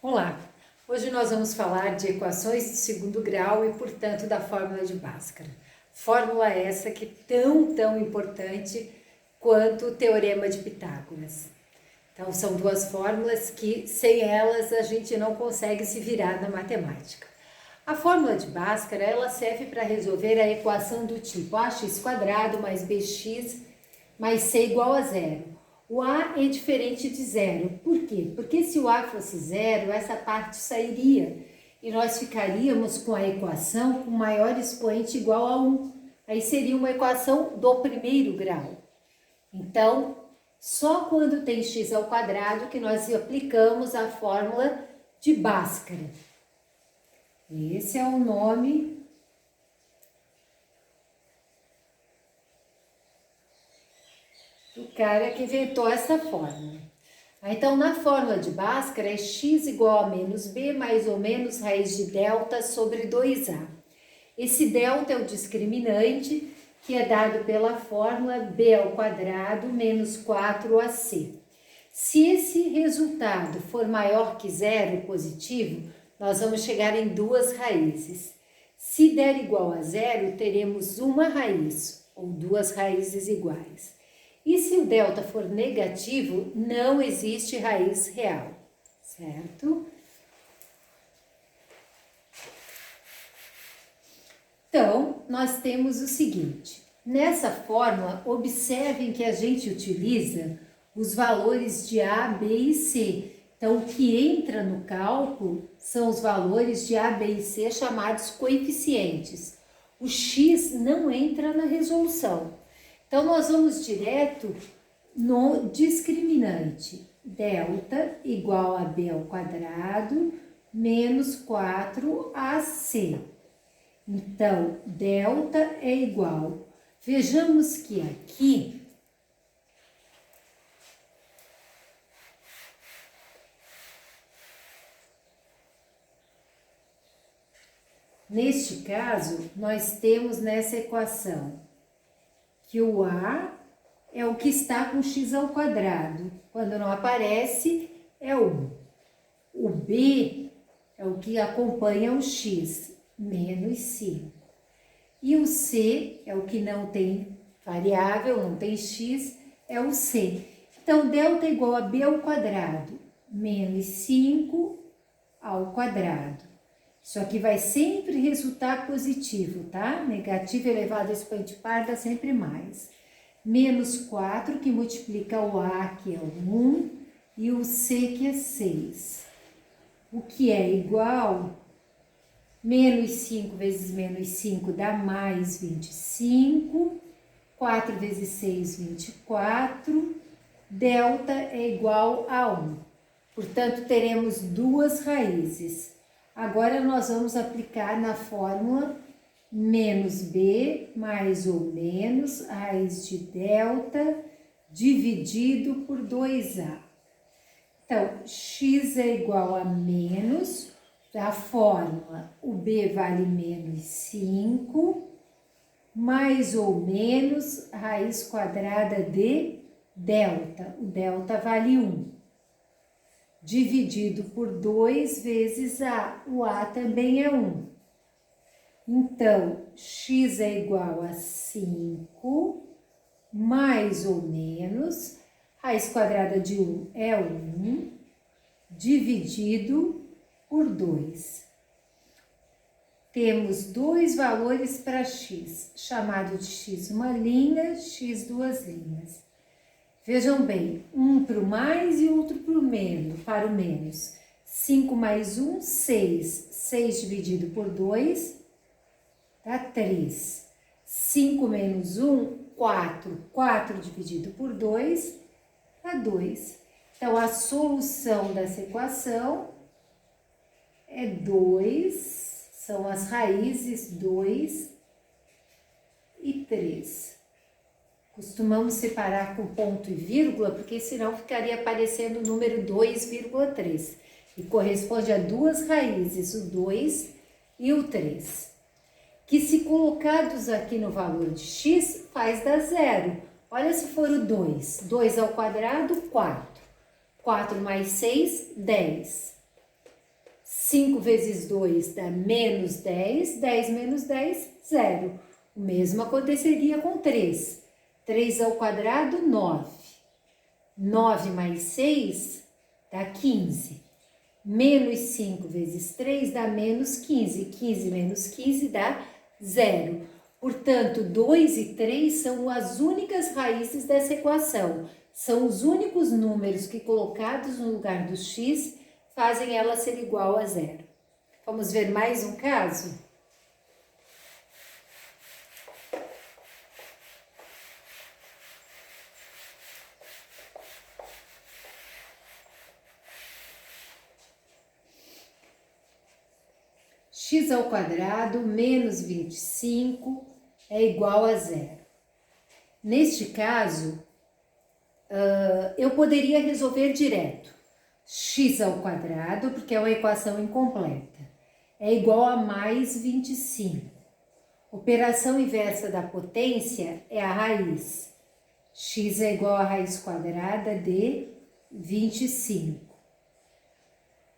Olá! Hoje nós vamos falar de equações de segundo grau e, portanto, da fórmula de Bhaskara. Fórmula essa que é tão importante quanto o Teorema de Pitágoras. Então, são duas fórmulas que, sem elas, a gente não consegue se virar na matemática. A fórmula de Bhaskara, ela serve para resolver a equação do tipo ax² mais bx mais c igual a zero. O A é diferente de zero. Por quê? Porque se o A fosse zero, essa parte sairia e nós ficaríamos com a equação com maior expoente igual a 1. Aí seria uma equação do primeiro grau. Então, só quando tem x² que nós aplicamos a fórmula de Bhaskara. Esse é o nome do cara que inventou essa fórmula. Então, na fórmula de Bhaskara é x igual a menos b mais ou menos raiz de delta sobre 2a. Esse delta é o discriminante que é dado pela fórmula b² menos 4ac. Se esse resultado for maior que zero, positivo, nós vamos chegar em duas raízes. Se der igual a zero, teremos uma raiz ou duas raízes iguais. E se o delta for negativo, não existe raiz real, certo? Então, nós temos o seguinte, nessa fórmula, observem que a gente utiliza os valores de A, B e C. Então, o que entra no cálculo são os valores de A, B e C chamados coeficientes. O x não entra na resolução. Então, nós vamos direto no discriminante. Delta igual a b² menos 4ac. Então, delta é igual. Vejamos que aqui neste caso, nós temos nessa equação que o A é o que está com x². Quando não aparece, é 1. O B é o que acompanha o x, menos 5. E o C é o que não tem variável, não tem x, é o C. Então, delta é igual a b² menos 5 ao quadrado. Isso aqui vai sempre resultar positivo, tá? Negativo elevado a expoente par dá sempre mais. Menos 4, que multiplica o A, que é o 1, e o C, que é 6. O que é igual, menos 5 vezes menos 5 dá mais 25. 4 vezes 6, 24. Delta é igual a 1. Portanto, teremos duas raízes. Agora, nós vamos aplicar na fórmula menos b mais ou menos raiz de delta dividido por 2a. Então, x é igual a menos, da fórmula, o b vale menos 5, mais ou menos raiz quadrada de delta. O delta vale 1. Dividido por 2 vezes A. O A também é 1. Então, x é igual a 5, mais ou menos, raiz quadrada de 1 é 1, dividido por 2. Temos dois valores para x, chamado de x uma linha, x duas linhas. Vejam bem, um para o mais e outro para o menos. 5 mais 1, 6. 6 dividido por 2, dá 3. 5 menos 1, 4. 4 dividido por 2, dá 2. Então, a solução dessa equação é 2, são as raízes 2 e 3. Costumamos separar com ponto e vírgula, porque senão ficaria aparecendo o número 2,3. E corresponde a duas raízes, o 2 e o 3. Que se colocados aqui no valor de x, faz dar zero. Olha se for o 2. 2 ao quadrado, 4. 4 mais 6, 10. 5 vezes 2 dá menos 10, 10 menos 10, 0. O mesmo aconteceria com 3. 3 ao quadrado, 9. 9 mais 6 dá 15. Menos 5 vezes 3 dá menos 15. 15 menos 15 dá 0. Portanto, 2 e 3 são as únicas raízes dessa equação. São os únicos números que, colocados no lugar do x, fazem ela ser igual a 0. Vamos ver mais um caso? X ao quadrado menos 25 é igual a 0. Neste caso, eu poderia resolver direto. X ao quadrado, porque é uma equação incompleta, é igual a mais 25. Operação inversa da potência é a raiz. X é igual a raiz quadrada de 25.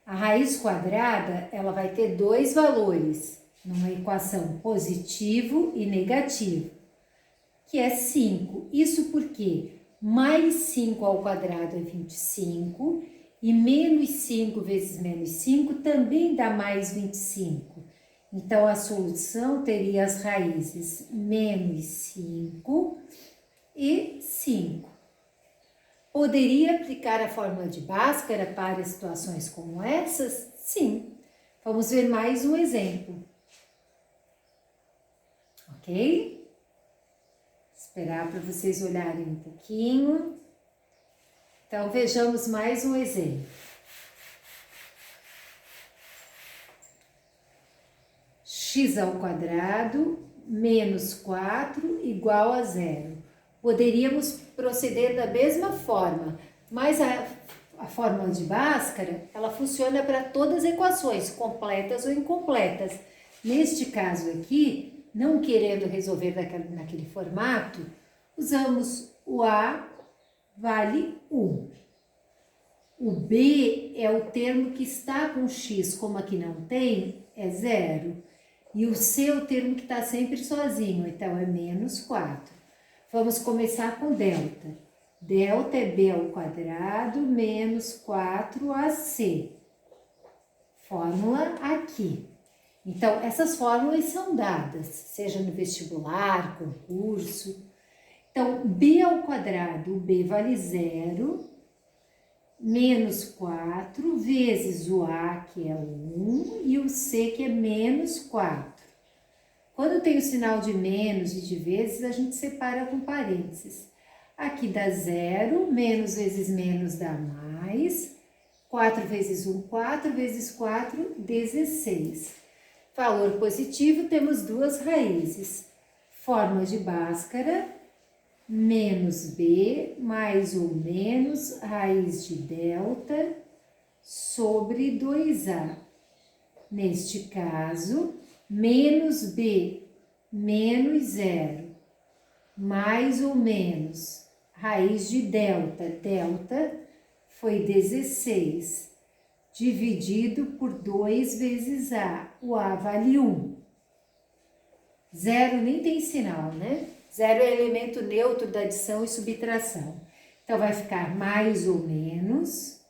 A raiz quadrada, ela vai ter dois valores, numa equação positivo e negativo, que é 5. Isso porque mais 5 ao quadrado é 25 e menos 5 vezes menos 5 também dá mais 25. Então, a solução teria as raízes menos 5 e 5. Poderia aplicar a fórmula de Bhaskara para situações como essas? Sim. Vamos ver mais um exemplo. Ok? Esperar para vocês olharem um pouquinho. Então, vejamos mais um exemplo. X ao quadrado menos 4 igual a 0. Poderíamos proceder da mesma forma, mas a fórmula de Bhaskara, ela funciona para todas as equações, completas ou incompletas. Neste caso aqui, não querendo resolver naquele formato, usamos o A vale 1. O B é o termo que está com X, como aqui não tem, é 0. E o C é o termo que está sempre sozinho, então é menos 4. Vamos começar com delta. Delta é B ao quadrado menos 4AC. Fórmula aqui. Então, essas fórmulas são dadas, seja no vestibular, concurso. Então, B ao quadrado, o B vale 0, menos 4, vezes o A, que é 1, e o C, que é menos 4. Quando tem o sinal de menos e de vezes, a gente separa com parênteses. Aqui dá 0, menos vezes menos dá mais. 4 vezes 1, 4, vezes 4, 16. Valor positivo, temos duas raízes. Fórmula de Bhaskara, menos B, mais ou menos, raiz de delta, sobre 2A. Neste caso, menos B, menos 0, mais ou menos, raiz de delta, delta foi 16, dividido por 2 vezes A, o A vale 1. 0 nem tem sinal, né? 0 é elemento neutro da adição e subtração. Então, vai ficar mais ou menos,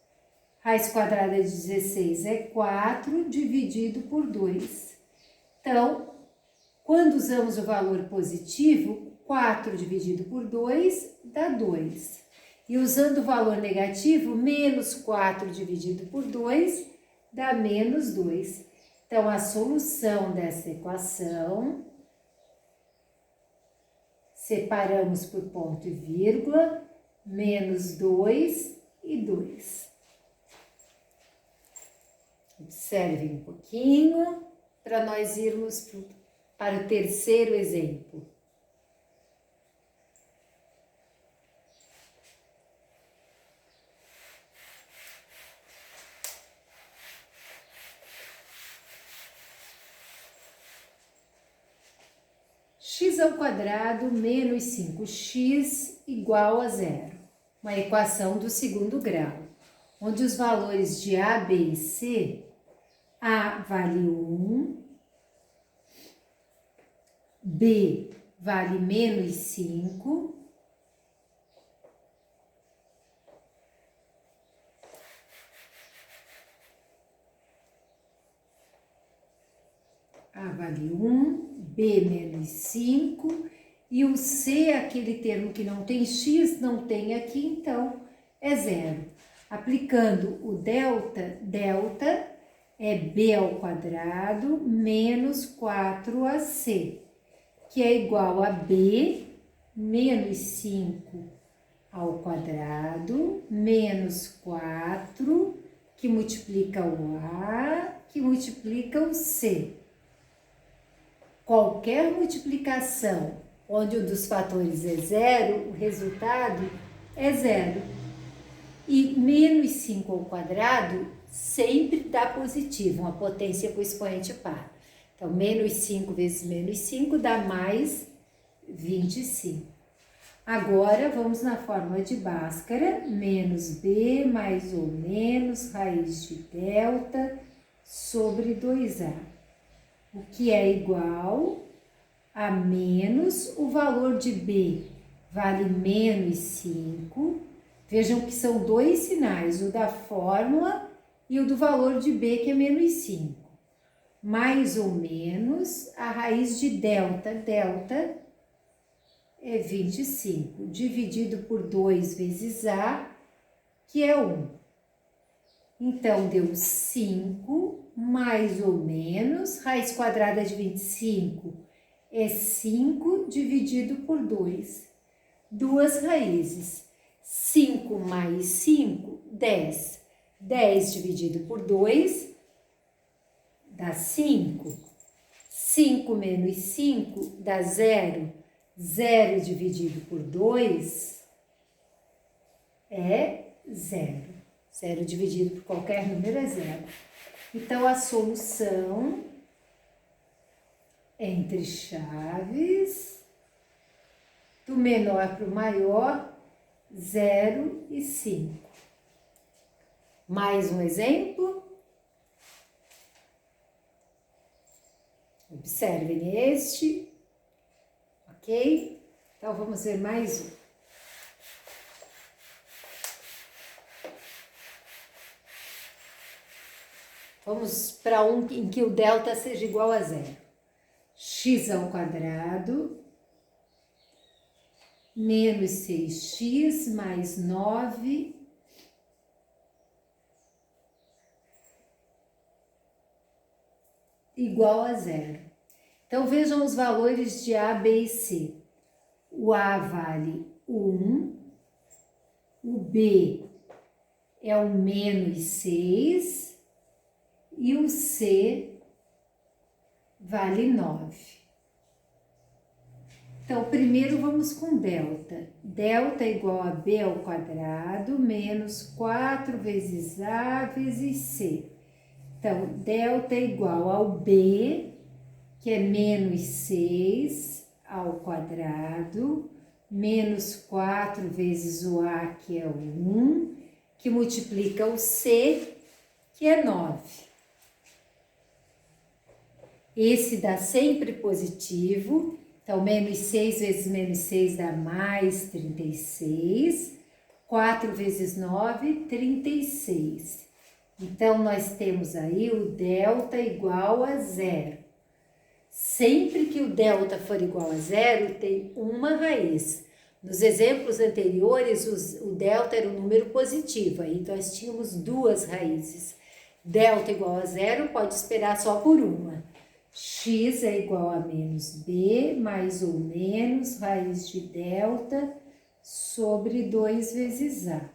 raiz quadrada de 16 é 4, dividido por 2. Então, quando usamos o valor positivo, 4 dividido por 2 dá 2. E usando o valor negativo, menos 4 dividido por 2 dá menos 2. Então, a solução dessa equação, separamos por ponto e vírgula, menos 2 e 2. Observem um pouquinho para nós irmos para o terceiro exemplo. X ao quadrado menos 5x igual a 0. Uma equação do segundo grau, onde os valores de A, B e C, A vale 1, B vale menos 5, A vale 1, B menos 5, e o C, aquele termo que não tem x, não tem aqui, então é zero. Aplicando o delta, delta é B ao quadrado menos 4AC, que é igual a B menos 5 ao quadrado menos 4, que multiplica o A, que multiplica o C. Qualquer multiplicação onde um dos fatores é zero, o resultado é zero. E menos 5 ao quadrado sempre dá positivo, uma potência com expoente par. Então, menos 5 vezes menos 5 dá mais 25. Agora, vamos na fórmula de Bhaskara, menos B mais ou menos raiz de delta sobre 2A, o que é igual a menos o valor de B vale menos 5. Vejam que são dois sinais, o da fórmula e o do valor de B, que é menos 5. Mais ou menos a raiz de delta, delta é 25, dividido por 2 vezes A, que é 1. Então, deu 5 mais ou menos, raiz quadrada de 25 é 5 dividido por 2. Duas raízes. 5 mais 5, 10. 10 dividido por 2 dá 5. 5 menos 5 dá 0. 0 dividido por 2 é 0. 0 dividido por qualquer número é 0. Então, a solução entre chaves do menor para o maior, 0 e 5. Mais um exemplo. Observem este. Ok? Então, vamos ver mais um. Vamos para um em que o delta seja igual a 0. X ao quadrado menos 6x mais 9 igual a 0. Então, vejam os valores de A, B e C. O A vale 1, o B é o menos 6 e o C vale 9. Então, primeiro vamos com delta. Delta é igual a B ao quadrado menos 4 vezes A vezes C. Então, delta é igual ao B, que é menos 6 ao quadrado, menos 4 vezes o A, que é 1, que multiplica o C, que é 9. Esse dá sempre positivo, então menos 6 vezes menos 6 dá mais 36, 4 vezes 9, 36. Então, nós temos aí o delta igual a 0. Sempre que o delta for igual a 0, tem uma raiz. Nos exemplos anteriores, o delta era um número positivo, aí nós tínhamos duas raízes. Delta igual a 0, pode esperar só por uma. X é igual a menos B, mais ou menos, raiz de delta, sobre 2 vezes A.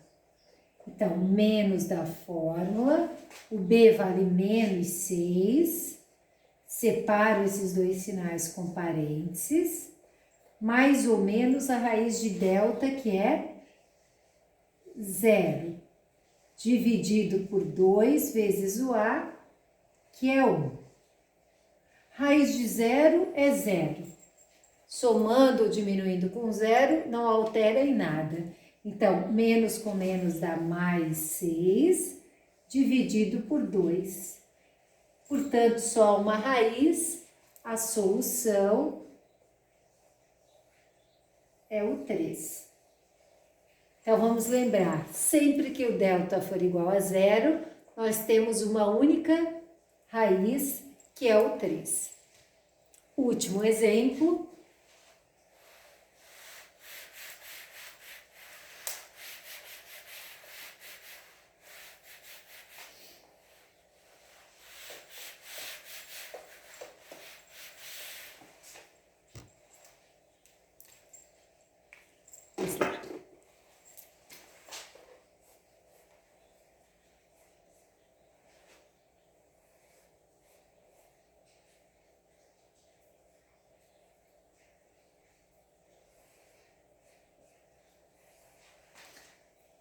Então, menos da fórmula, o B vale menos 6, separo esses dois sinais com parênteses, mais ou menos a raiz de delta, que é 0, dividido por 2 vezes o A, que é 1. Raiz de 0 é 0. Somando ou diminuindo com 0, não altera em nada. Então, menos com menos dá mais 6, dividido por 2. portanto, só uma raiz, a solução é o 3. Então, vamos lembrar, sempre que o delta for igual a 0, nós temos uma única raiz, que é o 3. Último exemplo.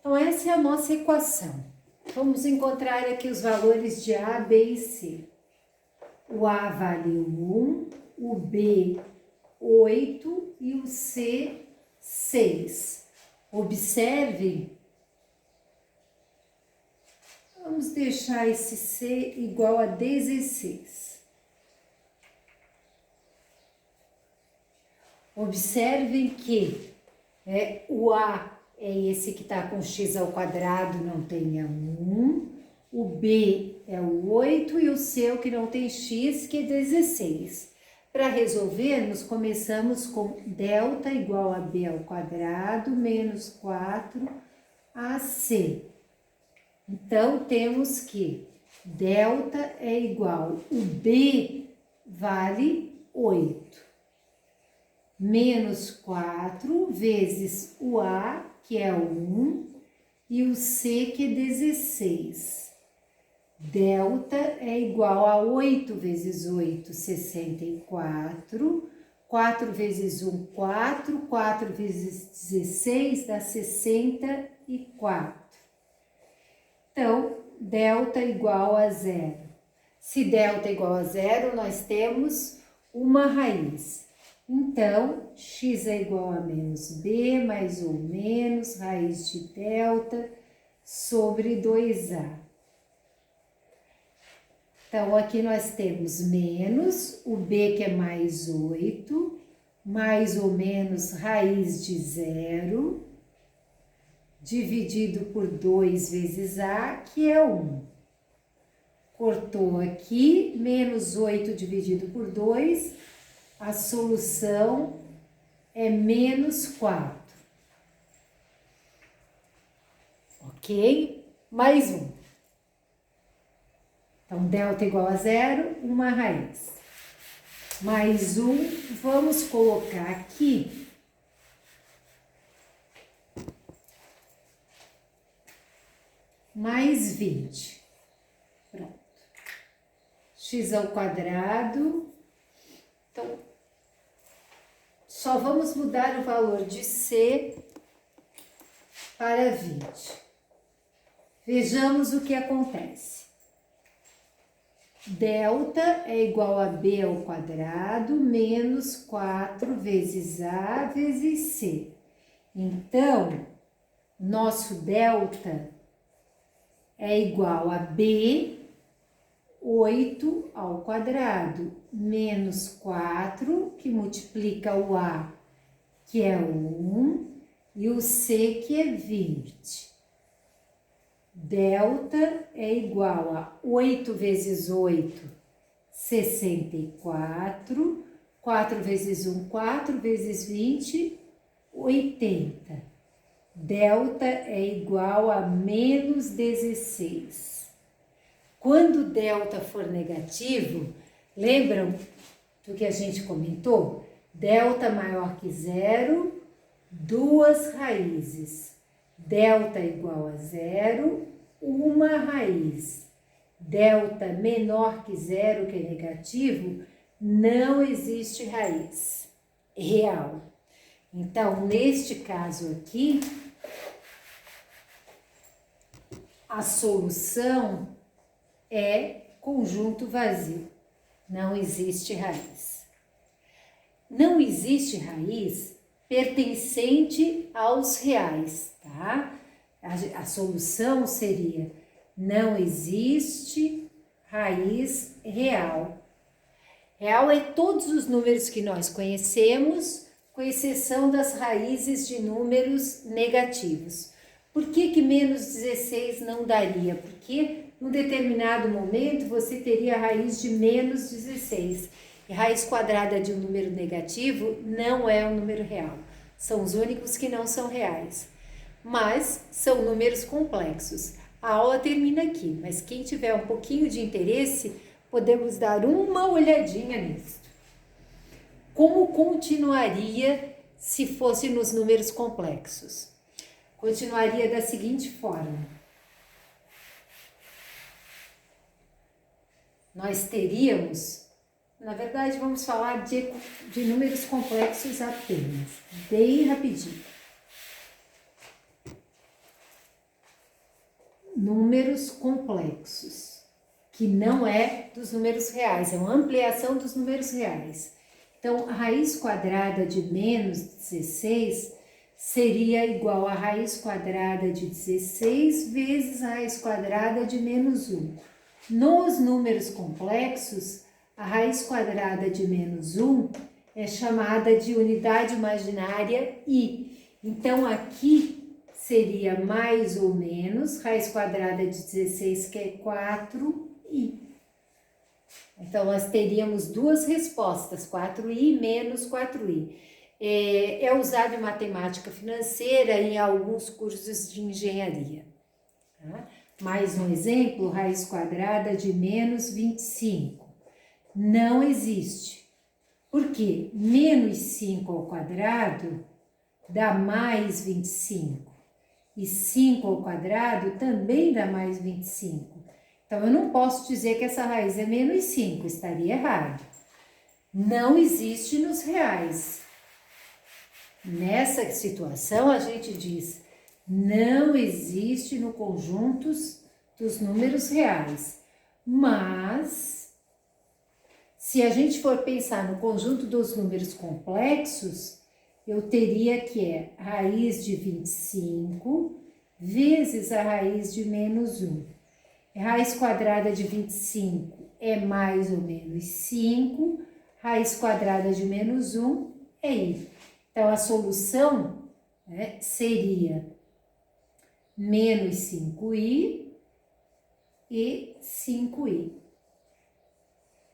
Então, essa é a nossa equação. Vamos encontrar aqui os valores de A, B e C. O A vale 1, o B 8 e o C 6. Observe, vamos deixar esse C igual a 16. Observem que o A é esse que está com x ao quadrado, não tem 1. O B é o 8 e o C é o que não tem x, que é 16. Para resolvermos, começamos com delta igual a B ao quadrado menos 4AC. Então, temos que delta é igual, o B vale 8. Menos 4 vezes o A, que é 1, e o C, que é 16. Delta é igual a 8 vezes 8, 64. 4 vezes 1, 4. 4 vezes 16 dá 64. Então, delta igual a 0. Se delta é igual a 0, nós temos uma raiz. Então, x é igual a menos b mais ou menos raiz de delta sobre 2a. Então, aqui nós temos menos o b, que é mais 8, mais ou menos raiz de 0, dividido por 2 vezes a, que é 1. Cortou aqui, menos 8 dividido por 2, a solução é menos 4. Ok? Mais 1. Então, delta igual a 0, uma raiz. Mais 1, vamos colocar aqui. Mais 20. Pronto. X ao quadrado. Então, só vamos mudar o valor de C para 20. Vejamos o que acontece. Delta é igual a B ao quadrado menos 4 vezes A vezes C. Então, nosso delta é igual a B, 8 ao quadrado, menos 4, que multiplica o A, que é 1, e o C, que é 20. Delta é igual a 8 vezes 8, 64. 4 vezes 1, 4 vezes 20, 80. Delta é igual a menos 16. Quando delta for negativo, lembram do que a gente comentou? Delta maior que 0, duas raízes. Delta igual a 0, uma raiz. Delta menor que 0, que é negativo, não existe raiz real. Então, neste caso aqui, a solução é conjunto vazio. Não existe raiz. Não existe raiz pertencente aos reais, tá? A solução seria: não existe raiz real. Real é todos os números que nós conhecemos, com exceção das raízes de números negativos. Por que menos 16 não daria? Porque num determinado momento você teria a raiz de menos 16. E raiz quadrada de um número negativo não é um número real. São os únicos que não são reais. Mas são números complexos. A aula termina aqui, mas quem tiver um pouquinho de interesse, podemos dar uma olhadinha nisso. Como continuaria se fosse nos números complexos? Continuaria da seguinte forma. Nós teríamos, na verdade, vamos falar de números complexos apenas, bem rapidinho. Números complexos, que não é dos números reais, é uma ampliação dos números reais. Então, a raiz quadrada de menos 16 seria igual a raiz quadrada de 16 vezes a raiz quadrada de menos 1. Nos números complexos, a raiz quadrada de menos 1 é chamada de unidade imaginária i. Então, aqui seria mais ou menos raiz quadrada de 16, que é 4i. Então, nós teríamos duas respostas, 4i menos 4i. É usado em matemática financeira e em alguns cursos de engenharia. Tá? Mais um exemplo, raiz quadrada de menos 25. Não existe. Por quê? Menos 5 ao quadrado dá mais 25. E 5 ao quadrado também dá mais 25. Então, eu não posso dizer que essa raiz é menos 5, estaria errado. Não existe nos reais. Nessa situação, a gente diz, não existe no conjunto dos números reais. Mas, se a gente for pensar no conjunto dos números complexos, eu teria que raiz de 25 vezes a raiz de menos 1. Raiz quadrada de 25 é mais ou menos 5, raiz quadrada de menos 1 é i. Então, a solução seria menos 5i e 5i.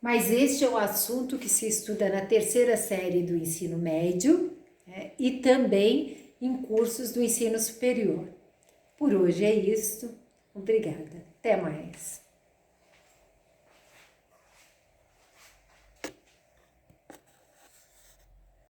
Mas este é um assunto que se estuda na terceira série do ensino médio e também em cursos do ensino superior. Por hoje é isso. Obrigada. Até mais.